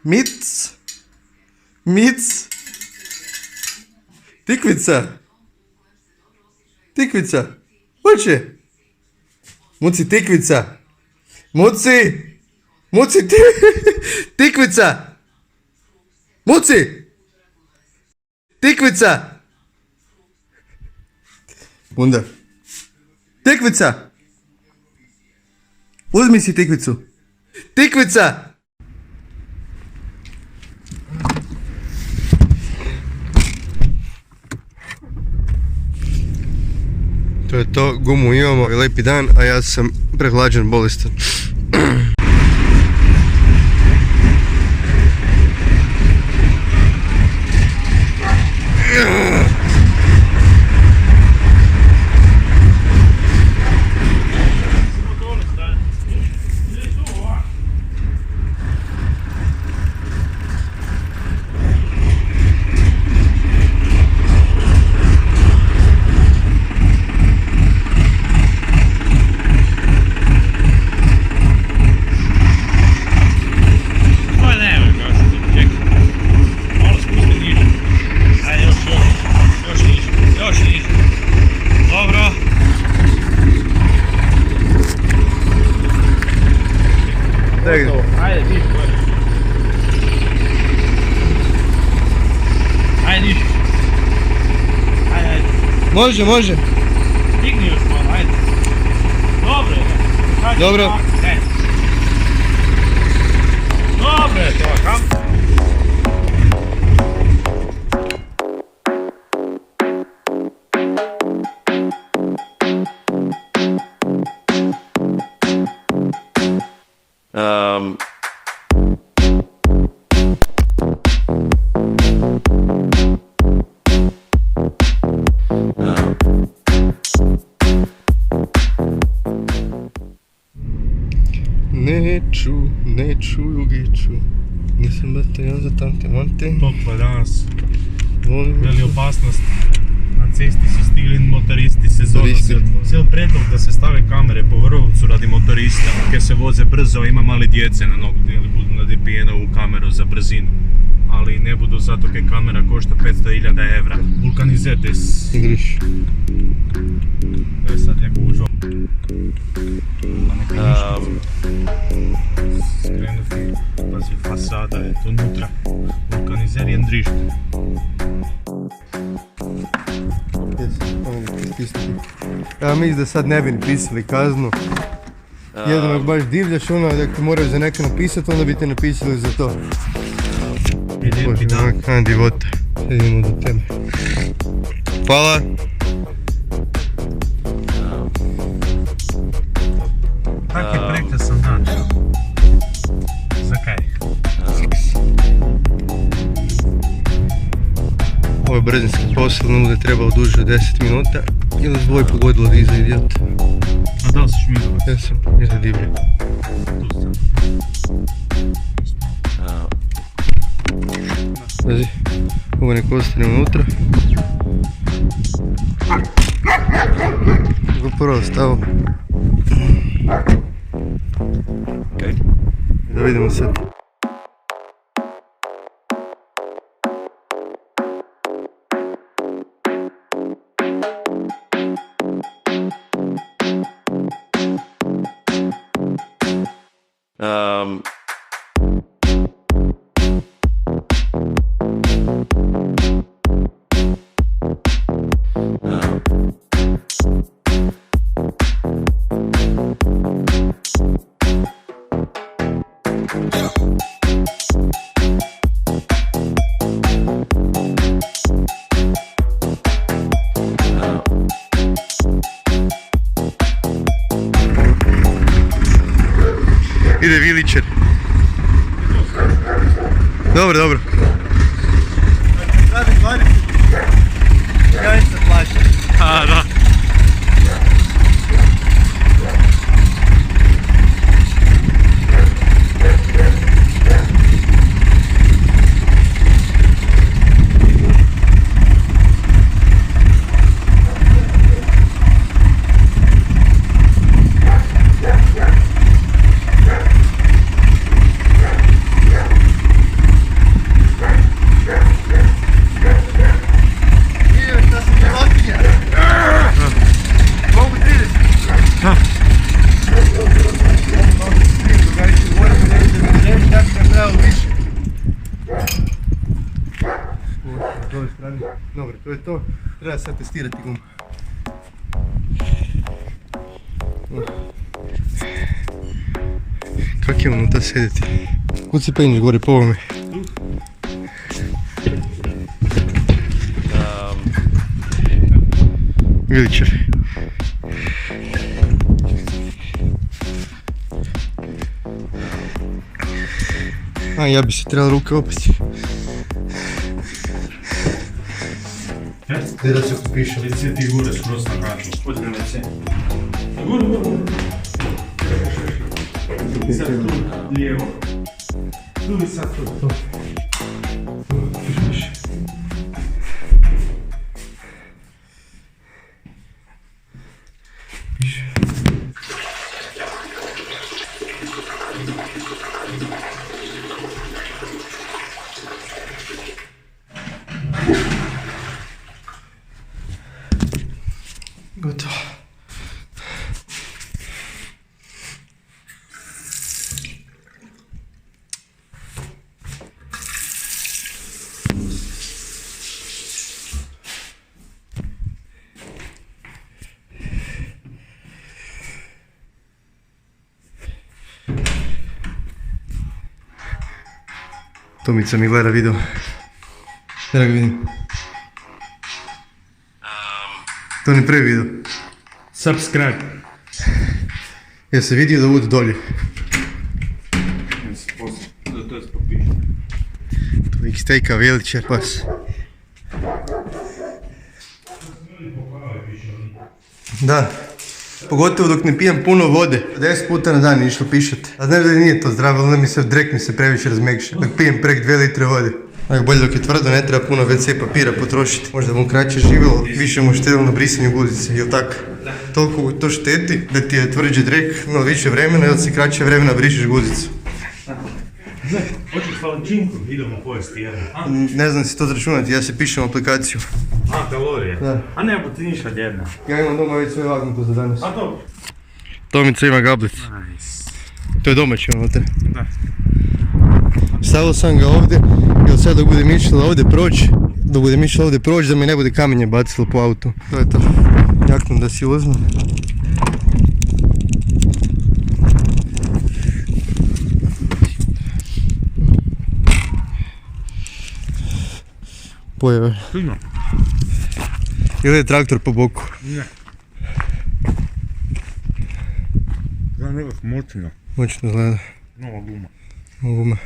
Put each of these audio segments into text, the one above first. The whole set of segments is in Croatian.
Mic. Mic. Tikvica. Tikvica. Hoće. Muci, tikvica. Muci. Muci, tikvica. Muci. Tikvica. Bunda. Tikvica. Uzmi si tikvicu. Tikvica. To je to, gumu imamo, lepi dan, a ja sam prehlađen, bolestan. Ajde, diš gore. Ajde, diš. Ajde, ajde. Može, može. Digni još malo, ajde. Dobro je. Dobro. Dobro je to, kam? Neću jugiću. Nisam bataljon za tamte monte. Topla danas. Veli opasnost. Na cesti su stigli motoristi sezonu. Cijel predlog da se stave kamere po Vrbovcu radi motorista. Kaj se voze brzo, ima mali djece na nogu. Ili budu na DPN-ovu kameru za brzinu. Ali ne budu zato kaj kamera košta 500.000 evra. Vulkanizer des. Ingriš. Evo sad je gužo. Skrenuti, pazi, fasada je to unutra. Vulkanizer je drišt. Ja mislim da sad ne bi ni pisali kaznu. Jedno ako baš divljaš ono, da te moraju za neko napisati, onda bi te napisali za to. Bože, kakva divota. Sad idemo do tebe. Hvala. Kak je prekrasan dan? Za kaj? Ovo je brzinski posao, nam bude trebalo duže od 10 minuta. Ili dvoje pogodilo diza, idiot. A da li si šmirovat? Ja sam, iza divlje. Tu sam. Pazi, ovo neko ostane unutra. Kako prvo stavu. Okej. Da vidimo sad. Ide viličer. Dobro, dobro. Radi 20. Ja se plaća. A, da. Dobro, to je to. Treba sad testirati gumu. Kak je unutra sjediti? Kud se penješ gore po ovome? Viličar. A ja bi se trebala ruke opesti. Gdje da se kupišao? Vidi se ti gure skroz na katu. Spodine WC. Gure. Sad tu, lijevo. Tu i sad tu. Gotovo. Tomica mi gleda video. Da ga vidim. To ni prvi video. Subscribe. Ja se vidio da bude dolje. To je popiš. To je XT-ka Viličar pas. Da. Pogotovo dok ne pijem puno vode. 10 puta na dan je išlo pišat. A znam da nije to zdravo, ali drek mi se previše razmekša. Dok pijem prek 2 litre vode. Ako bolje dok je tvrdo ne treba puno WC papira potrošiti. Možda mu kraće živjelo, više mu štedilo na brisanju guzice, jel tako? Toliko to šteti da ti je tvrđi drek, malo više vremena ili si kraće vremena brišeš guzicu. Hoćeš palančinku? Idemo pojesti jedno. Ne znam si to zračunati, ja se pišem aplikaciju. A, kalorije? Da. A ne, bo ti ništa jedna. Ja imam doma već sve vagnuto za danas. A dobro. Tomica ima gablic. Nice. To je domaće unutra. Da. Stavio sam ga ovdje, jer sad dok budem išla ovdje proći, da mi ne bude kamenje bacilo po autu. To je to. Jaknu da si uzmem. Pojave. Fino. Ili je traktor po boku? Ne. Znam nekak moćno. Moćno izgleda. Nova guma. Guma.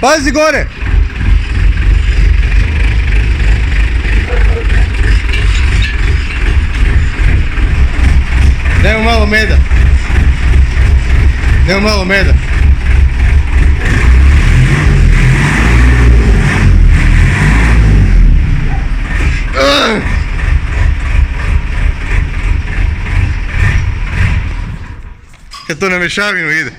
Pazi gore! Dajmo malo meda. Dajmo malo meda. Kad to na mešavinu ide.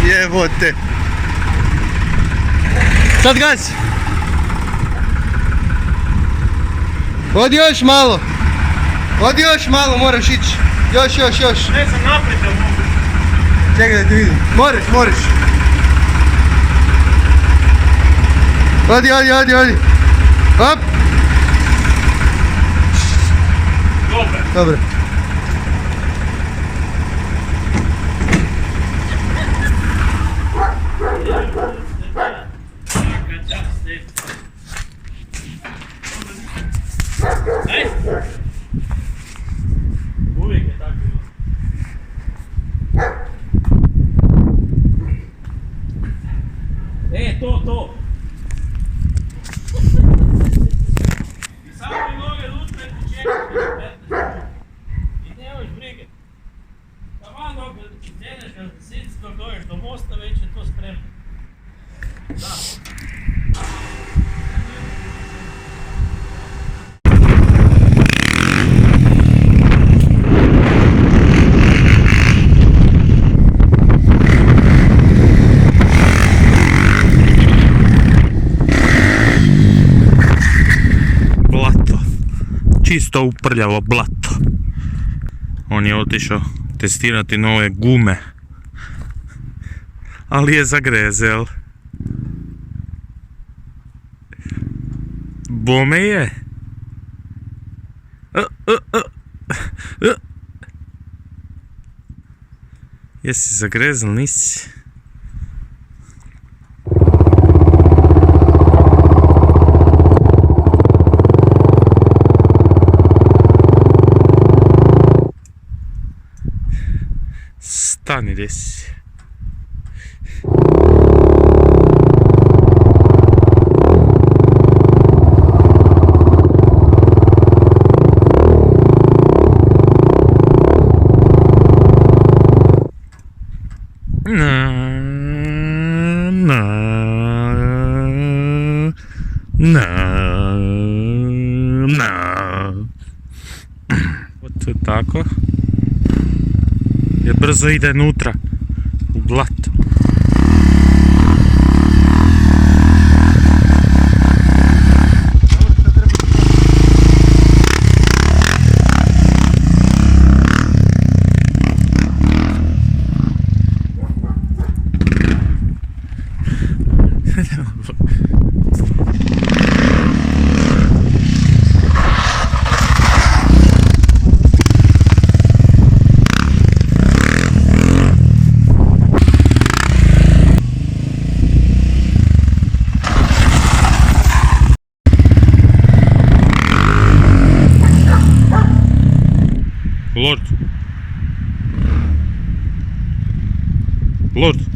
Jebote. Sad gas. Odi još malo. Odi još malo, moraš ići. Još. Ne znam naprijed da mogu. Čekaj da te vidim. Moraš. Odi. Hop. Dobro. Uvijek je tako bilo. To. I samo mi noge lutne ti čekaš. I nemaš brige. Taman dok ideš kad sici dok dođeš do mosta, već je to spremno. Da. čisto uprljavo blato. On je otišao testirati nove gume. Ali je zagrezel. Bome je. Jesi zagrezel, nisi? Stani gdje si. To je tako. Jer brzo ide nutra u blato. Lord. Lord.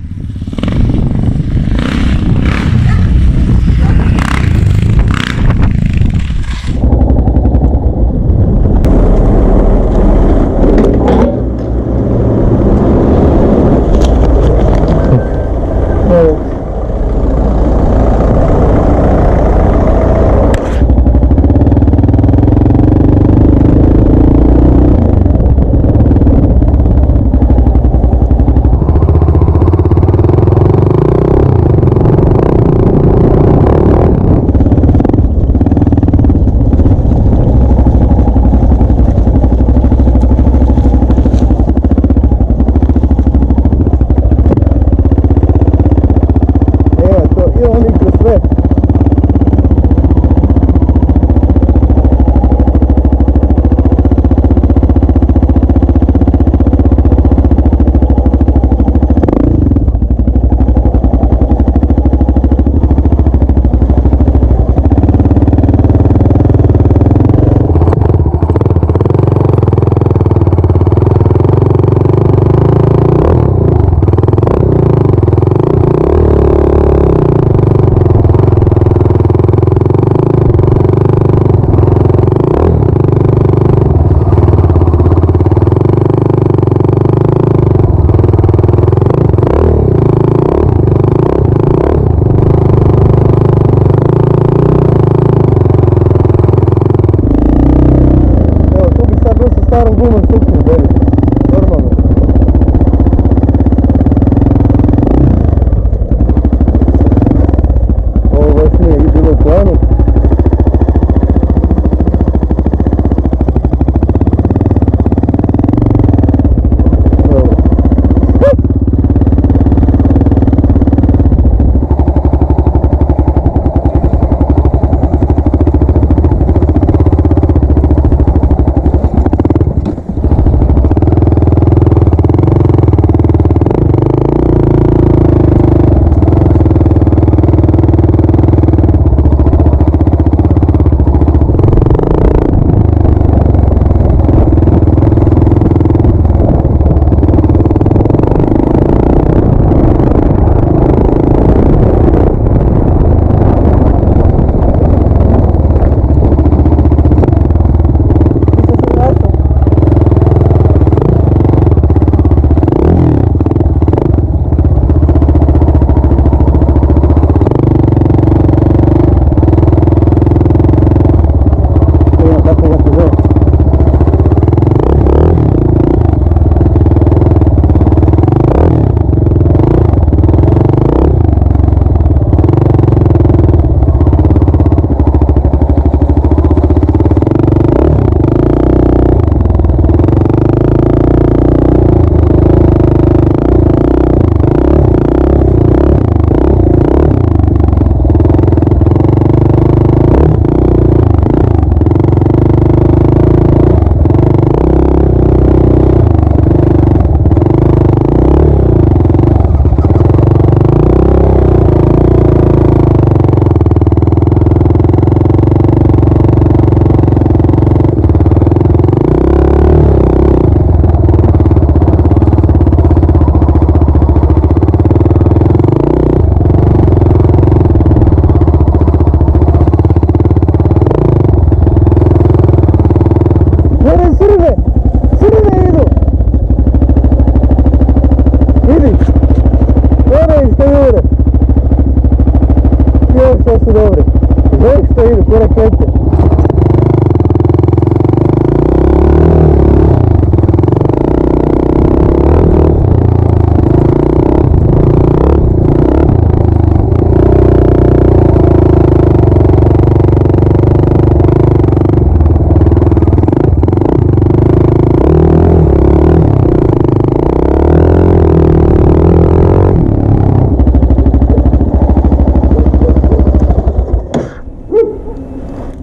što ide, ko rakete.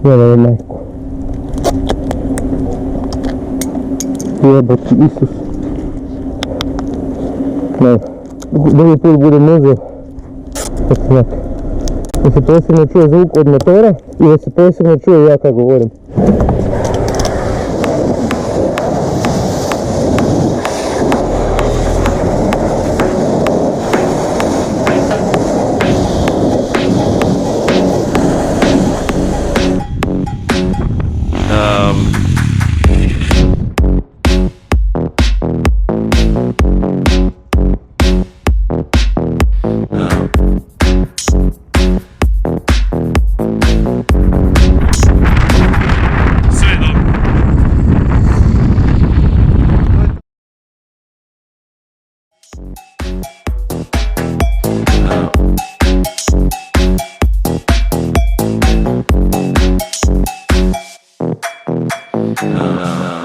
Jebaj majku. Jebati Isus. Ne, drugi put budem uzeo. Da se posebno čuje zvuk od motora i da se posebno čuje ja kad govorim. No.